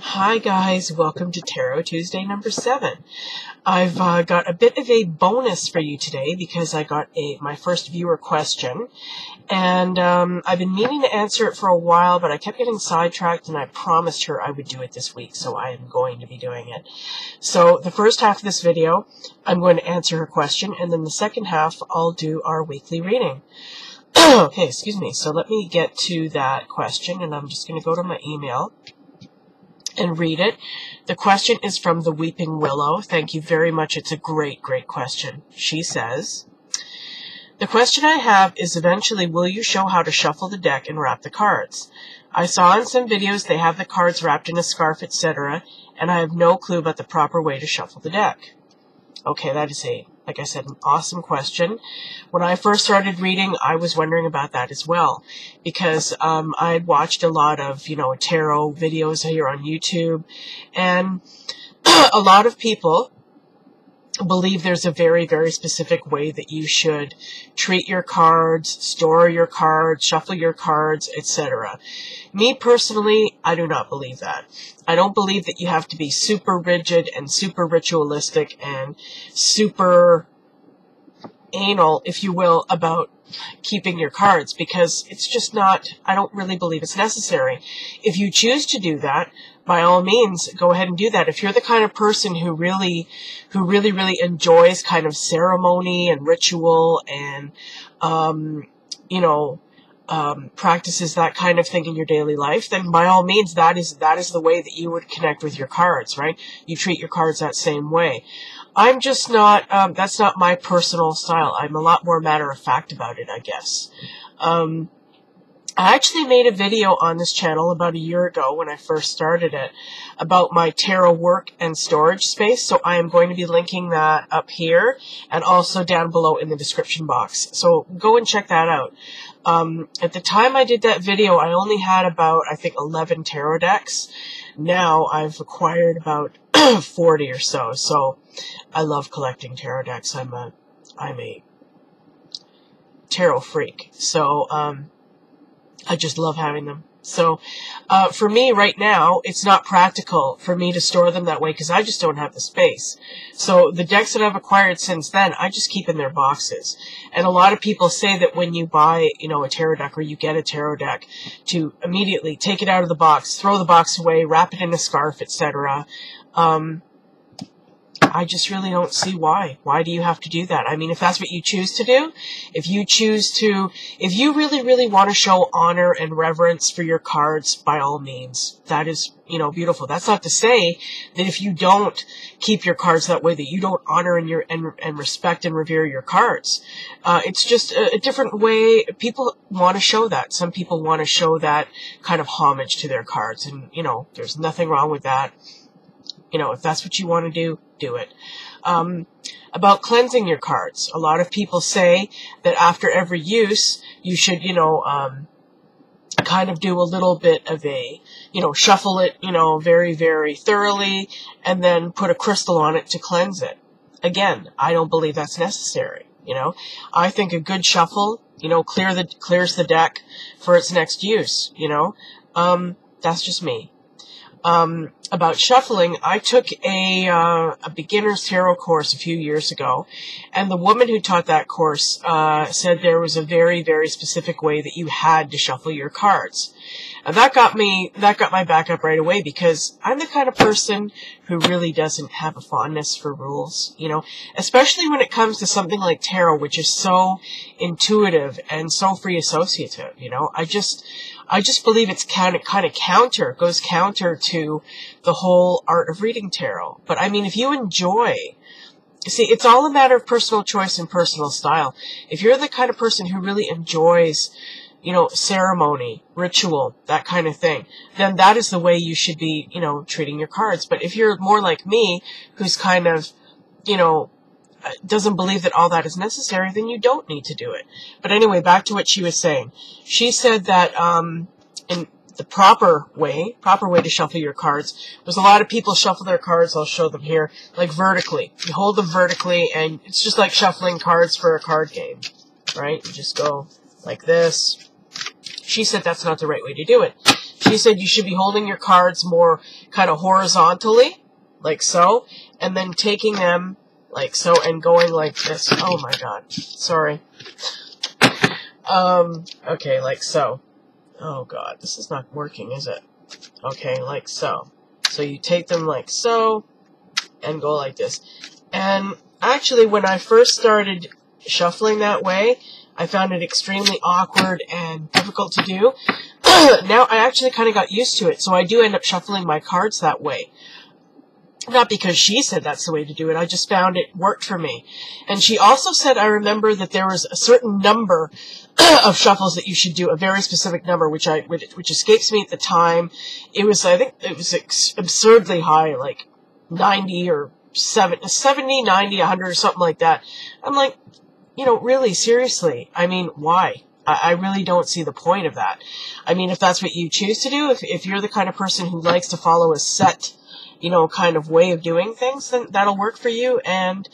Hi guys, welcome to Tarot Tuesday number 7. I've got a bit of a bonus for you today because I got my first viewer question, and I've been meaning to answer it for a while, but I kept getting sidetracked, and I promised her I would do it this week, so I am going to be doing it. So the first half of this video, I'm going to answer her question, and then the second half, I'll do our weekly reading. Okay, excuse me. So let me get to that question, and I'm just going to go to my email and read it. The question is from the Weeping Willow. Thank you very much. It's a great, great question. She says, the question I have is eventually, will you show how to shuffle the deck and wrap the cards? I saw in some videos they have the cards wrapped in a scarf, etc., and I have no clue about the proper way to shuffle the deck. Okay, that is like I said, an awesome question. When I first started reading, I was wondering about that as well, because I'd watched a lot of, tarot videos here on YouTube, and a lot of people believe there's a very, very specific way that you should treat your cards, store your cards, shuffle your cards, etc. Me personally, I do not believe that. I don't believe that you have to be super rigid and super ritualistic and super anal, if you will, about keeping your cards, because it's just not, I don't really believe it's necessary. If you choose to do that, by all means, go ahead and do that. If you're the kind of person who really enjoys kind of ceremony and ritual and, practices that kind of thing in your daily life, then by all means, that is the way that you would connect with your cards, right? You treat your cards that same way. I'm just not, that's not my personal style. I'm a lot more matter of fact about it, I guess. I actually made a video on this channel about a year ago when I first started it about my tarot work and storage space. So I am going to be linking that up here and also down below in the description box. So go and check that out. At the time I did that video, I only had about, I think, 11 tarot decks. Now I've acquired about 40 or so. So I love collecting tarot decks. I'm a tarot freak. So, I just love having them. So, for me right now, it's not practical for me to store them that way because I just don't have the space. So the decks that I've acquired since then, I just keep in their boxes. And a lot of people say that when you buy, a tarot deck or you get a tarot deck, to immediately take it out of the box, throw the box away, wrap it in a scarf, etc. I just really don't see why. Why do you have to do that? I mean, if that's what you choose to do, if you really, really want to show honor and reverence for your cards, by all means, that is, beautiful. That's not to say that if you don't keep your cards that way, that you don't honor and respect and revere your cards. It's just a different way. People want to show that. Some people want to show that kind of homage to their cards, and, there's nothing wrong with that. If that's what you want to do, do it. About cleansing your cards. A lot of people say that after every use, you should, kind of do a little bit of a, shuffle it, very, very thoroughly, and then put a crystal on it to cleanse it. Again, I don't believe that's necessary. I think a good shuffle, clears the deck for its next use. That's just me. About shuffling, I took a beginner's tarot course a few years ago, and the woman who taught that course said there was a very, very specific way that you had to shuffle your cards. And that got my back up right away, because I'm the kind of person who really doesn't have a fondness for rules, especially when it comes to something like tarot, which is so intuitive and so free associative, I just believe it's kind of goes counter to the whole art of reading tarot. But I mean, if you enjoy, see, it's all a matter of personal choice and personal style. If you're the kind of person who really enjoys, ceremony, ritual, that kind of thing, then that is the way you should be, treating your cards. But if you're more like me, who's kind of, doesn't believe that all that is necessary, then you don't need to do it. But anyway, back to what she was saying. She said that in the proper way to shuffle your cards was, a lot of people shuffle their cards, I'll show them here, like vertically. You hold them vertically, and it's just like shuffling cards for a card game, right? You just go like this. She said that's not the right way to do it. She said you should be holding your cards more kind of horizontally, like so, and then taking them like so and going like this. Oh my god, sorry. Okay, like so. Oh god, this is not working, is it? Okay, like so. So you take them like so, and go like this. And actually, when I first started shuffling that way, I found it extremely awkward and difficult to do. Now I actually kind of got used to it, so I do end up shuffling my cards that way. Not because she said that's the way to do it, I just found it worked for me. And she also said, I remember that there was a certain number of shuffles that you should do, a very specific number, which escapes me at the time. It was, I think it was absurdly high, like 90 or 70, 90, 100 or something like that. I'm like, you know, really, seriously, I mean, why? I really don't see the point of that. I mean, if that's what you choose to do, if you're the kind of person who likes to follow a set, you know, kind of way of doing things, then that'll work for you, and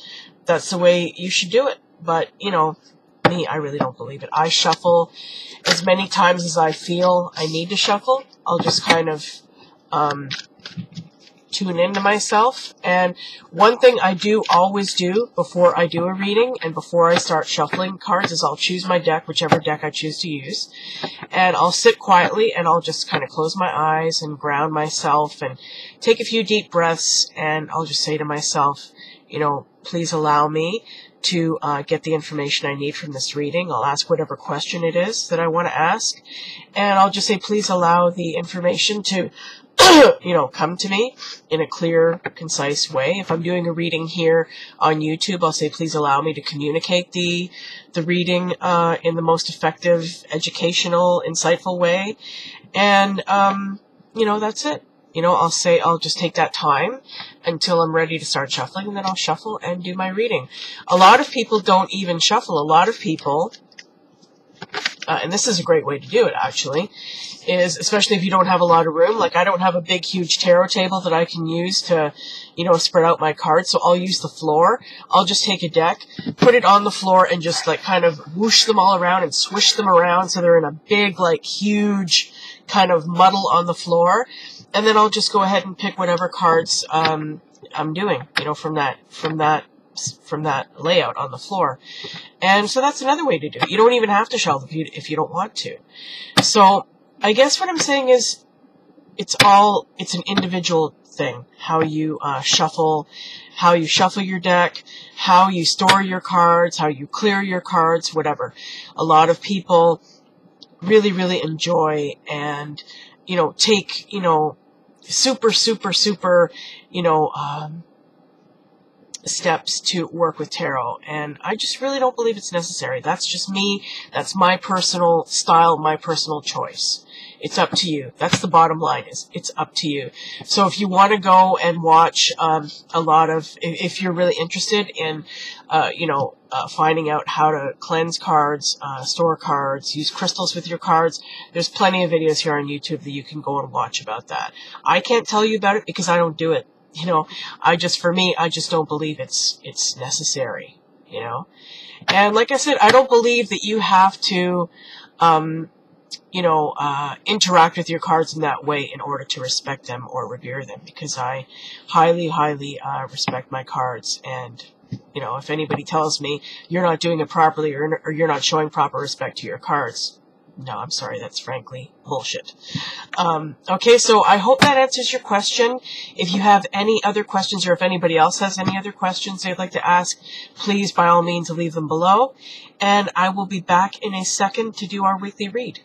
that's the way you should do it. But, you know, me, I really don't believe it. I shuffle as many times as I feel I need to shuffle. I'll just kind of tune into myself. And one thing I do always do before I do a reading and before I start shuffling cards is I'll choose my deck, whichever deck I choose to use, and I'll sit quietly and I'll just kind of close my eyes and ground myself and take a few deep breaths, and I'll just say to myself, you know, please allow me to get the information I need from this reading. I'll ask whatever question it is that I want to ask, and I'll just say, please allow the information to you know, come to me in a clear, concise way. If I'm doing a reading here on YouTube, I'll say, please allow me to communicate the reading in the most effective, educational, insightful way. And, you know, that's it. You know, I'll just take that time until I'm ready to start shuffling, and then I'll shuffle and do my reading. A lot of people don't even shuffle. A lot of people, and this is a great way to do it, actually, is, especially if you don't have a lot of room, like I don't have a big, huge tarot table that I can use to, you know, spread out my cards, so I'll use the floor. I'll just take a deck, put it on the floor, and just, like, kind of whoosh them all around and swish them around so they're in a big, like, huge kind of muddle on the floor, and then I'll just go ahead and pick whatever cards I'm doing, you know, from that layout on the floor. And so that's another way to do it. You don't even have to shuffle if you don't want to. So I guess what I'm saying is it's an individual thing, how you shuffle your deck, how you store your cards, how you clear your cards, whatever. A lot of people really, really enjoy and, you know, take, you know, super, you know, steps to work with tarot, and I just really don't believe it's necessary. That's just me. That's my personal style, my personal choice. It's up to you. That's the bottom line, is it's up to you. So if you want to go and watch a lot of, if you're really interested in, you know, finding out how to cleanse cards, store cards, use crystals with your cards, there's plenty of videos here on YouTube that you can go and watch about that. I can't tell you about it because I don't do it. You know, for me, I just don't believe it's necessary, you know. And like I said, I don't believe that you have to, you know, interact with your cards in that way in order to respect them or revere them, because I highly, highly respect my cards. And, you know, if anybody tells me you're not doing it properly or you're not showing proper respect to your cards, no, I'm sorry, that's frankly bullshit. Okay, so I hope that answers your question. If you have any other questions, or if anybody else has any other questions they'd like to ask, please, by all means, leave them below. And I will be back in a second to do our weekly read.